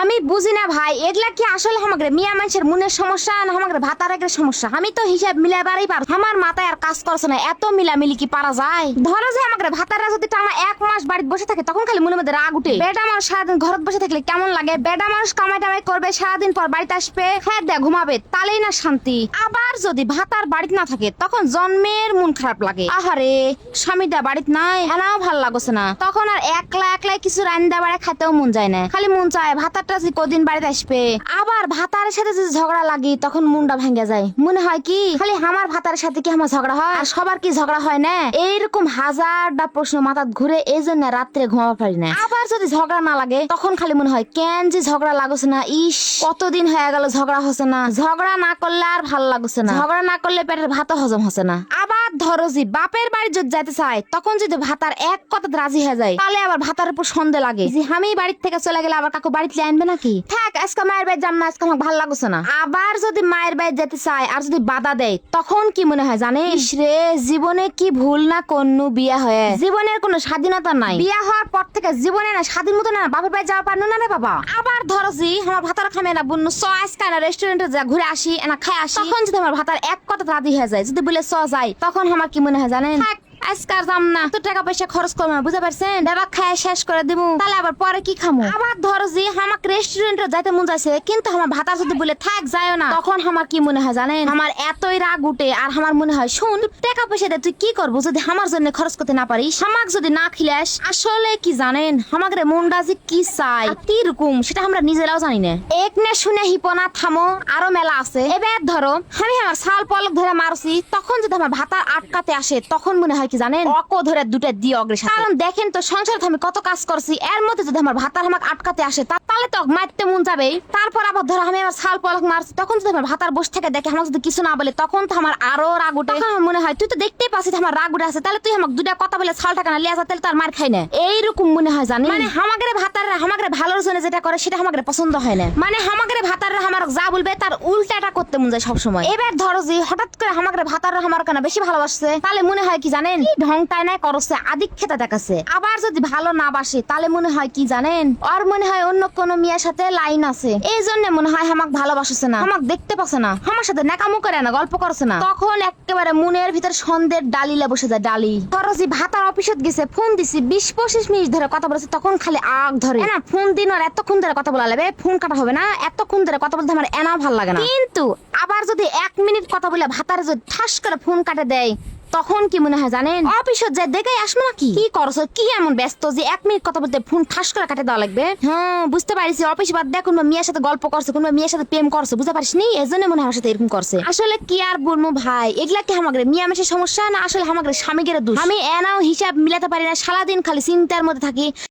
আমি বুঝি না ভাই, এগুলা কি আসলে আমাদের মিয়া মানুষের মনের সমস্যা না আমাদের ভাতারের সমস্যা? আমি তো হিসাব মিলাবারই পার, আমার মাথায় আর কাজ করছে না। এত মিলামিলি কি পারা যায়? ধরো যে আমাদের ভাতারা যদি টানা 1 মাস বাড়িতে বসে থাকে, তখন খালি মনের মধ্যে রাগ উঠে। বেটা মানুষ সারাদিন ঘরত বসে থাকলে কেমন লাগে? বেটা মানুষ কামাই টামাই করবে, সারাদিন পর বাড়িতে আসবে, খেয়ে দেয়, ঘুমাবে, তালেই না শান্তি। আবার যদি ভাতার বাড়িতে না থাকে, তখন জন্মের মন খারাপ লাগে। আহারে, স্বামীটা বাড়িতে নাই, এনাও ভাল লাগছে না। তখন আর একলা একলাই কিছু রান্না বাড়া খাইতেও মন যায় না, খালি মন চায় ভাতারটা যে কদিন বাড়িতে আসবে। আবার ভাতারের সাথে যদি ঝগড়া লাগি, তখন মনটা ভেঙে যায়। মনে হয় কি খালি আমার ভাতারের সাথে কি আমার ঝগড়া হয়, আর সবার কি ঝগড়া হয় না? এইরকম হাজারটা প্রশ্ন মাথাত ঘুরে, এই জন্য রাত্রে ঘুমাতে পারি না। আবার যদি ঝগড়া না লাগে, তখন খালি মনে হয় কেন যে ঝগড়া লাগছে না, ইস কতদিন হয়ে গেল ঝগড়া হচ্ছে না। ঝগড়া না করলে আর ভাল লাগছে না, ঝগড়া না করলে পেটের ভাতও হজম হচ্ছে না। আবার ধরো যে বাপের বাড়ি যদি যাইতে চায়, তখন যদি ভাতার এক কথা রাজি হয়ে যায়, তাহলে আবার ভাতার উপর সন্দেহ লাগে যে আমি বাড়ির থেকে চলে গেলে আবার কাকু বাড়িতে আনবে নাকি। থাক, আজকে মায়ের বাড়ি যাম না, আজকে আমার ভালো লাগছে না। আবার যদি মায়ের বাড়ি যেতে চায় আর যদি বাধা দেয়, তখন কি মনে হয় জানিস রে, জীবনে কি ভুল না করনু বিয়া হয়ে। জীবনের কোনো স্বাধীনতা নাই, বিয়া হওয়ার পর থেকে জীবনে না স্বাধীন মতো না বাপের বাড়ি যাওয়া পারনু না রে বাবা। আবার ধরো যে আমার ভাতার খামে না বুনু স আজকে না রেস্টুরেন্টে যা ঘুরে আসি, না খাই আসি, তখন যদি আমার ভাতার এক কথা রাজি হয়ে যায়, যদি বলে স যাই, তখন আমার কি মনে হয় জানেন, আজকার যাম না, তো টাকা পয়সা খরচ করবো না, বুঝতে পারছেন? দাবা খায় শেষ করে দিব, তাহলে আবার পরে কি খামো? আবার ধরো যে আমাকে রেস্টুরেন্টে যাইতে মন যাচ্ছে, কিন্তু আমার ভাতার যদি বলে থাক যায়ও না, তখন আমার কি মনে হয় জানেন, আমার এতই রাগ উঠে। আর আমার মনে হয় শুন, টাকা পয়সা দিয়ে তুই কি করবো যদি আমার জন্য খরচ করতে না পারিস, আমাকে যদি না খিলাস। আসলে কি জানেন, আমাদের মনটা যে কি চাই কিরকম, সেটা আমরা নিজেরাও জানি না। এক না শুনে হিপনা থামো, আরো মেলা আছে। এবার ধরো আমি আমার শাল পলক ধরে মারছি, তখন যদি আমার ভাতার আটকাতে আসে, তখন মনে হয় কি জানেন, অকো ধরে দুটা দিয়ে অগ্রেসর। কারণ দেখেন তো সংসারে আমি কত কাজ করছি, এর মধ্যে যদি আমার ভাতার আমাকে আটকাতে আসে, তাহলে তো মারতে মন যাবে। তারপর আবার ধরো আমি আমার শাল পলক মারছি, তখন যদি আমার ভাতার বসে থেকে দেখে আমাকে যদি কিছু না বলে, তখন তো আমার আরো রাগ উঠে। তখন আমার মনে হয় তুই তো দেখতেই পাচ্ছিস আমার রাগ উঠে আছে, তাহলে তুই আমাকে দুটা কথা বলে শাল টাকা না লিয়ে আসা, তাহলে তো আর মার খাই না। এইরকম মনে হয় জানি, মানে আমাদের ভাতাররা আমাদের ভালোর জন্য যেটা করে সেটা আমাদের পছন্দ হয় না। মানে আমাদের ভাতাররা আমার যা বলবে তার উল্টাটা করতে মন যায় সবসময়। এবার ধরো যে হঠাৎ করে আমাদের ভাতাররা আমার কেন বেশি ভালোবাসছে, তাহলে মনে হয় কি জানেন, ঢংটায় নাই করছে, আদিক খেতে দেখাচ্ছে। আবার যদি ভালো না বাসে, তাহলে মনে হয় কি জানেন, আর মনে হয় অন্য কোন মেয়ের সাথে লাইন আছে, এই জন্য মনে হয় আমাকে ভালোবাসছে না, আমাকে দেখতে পাচ্ছে না, আমার সাথে নাকামো করে না, গল্প করছে না। তখন একেবারে মনের ভিতর সন্দেহের ডালিলা বসে যায়, ডালি। ধরো যে ভাতার অফিসত গেছে, ফোন দিছি 20-25 মিনিট ধরে কথা বলেছে, তখন খালি আগ ধরে না, ফোন দিন আর এতক্ষণ ধরে কথা বলা লাগবে, ফোন কাটা হবে না, এতক্ষণ ধরে কথা বলতে আমার এনাও ভালো লাগে না। কিন্তু আবার যদি 1 মিনিট কথা বলে ভাতারে যদি ঠাস করে ফোন কাটে দেয়, তখন কি মনে হয় জানেন, অফিসত যাই দেখাই আসবো নাকি, কি করছো, কি এমন ব্যস্ত যে 1 মিনিট কথা বলতে ফোন ঠাস করে কাটে দেওয়া লাগবে? হ্যাঁ, বুঝতে পারিস অফিস বাদ দেখ কোন মেয়ের সাথে গল্প করছে, কোন মেয়ের সাথে প্রেম করছে, বুঝতে পারিস নি, এজন্য মনে হয় আমার সাথে এরকম করছে। আসলে কি আর বলবো ভাই, এগুলা কি আমাদের মিয়া মানুষের সমস্যা না আসলে আমাদের স্বামীদের দোষ? আমি এনাও হিসাব মিলাতে পারি না, সারাদিন খালি চিন্তার মধ্যে থাকি।